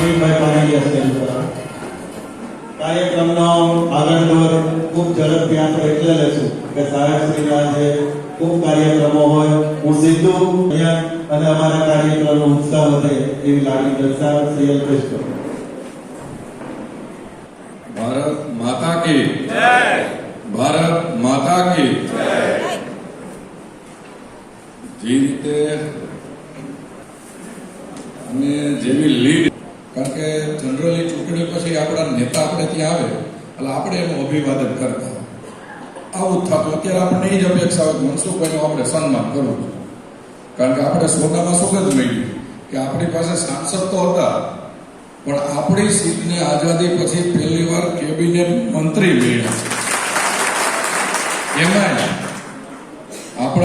પ્રવીણભાઈ પાણીયા stage પર કાર્યક્રમનો આગળ દોર ખૂબ ઝડપથી આપણે એટલે લેશું કે સાહેબશ્રીના જે ખૂબ કાર્યક્રમો હોય હું સીધું અહીંયા અને અમારા કાર્યક્રમનો ઉત્સાહ વધે એવી લાગણી દર્શાવે શ્રી અલ્પેશ કરો. भारत माता की जय. भारत माता की जय. જે રીતે અને જેવી લીડ, કારણ કે જનરલી ચૂંટણી પછી આપણા નેતા આપણે ત્યાં આવે એટલે આપણે એનું અભિવાદન કરતા આવું થતું. અત્યારે આપણને એ જ અપેક્ષા હોય મનસુખભાઈનું આપણે સન્માન કરવું, કારણ કે આપણે સોનામાં સુખ જ મળ્યું કે આપણી પાસે સાંસદ તો હતા પણ આપણી સીટને આઝાદી પછી પહેલી વાર કેબિનેટ મંત્રી મળ્યા. એમાં આપણે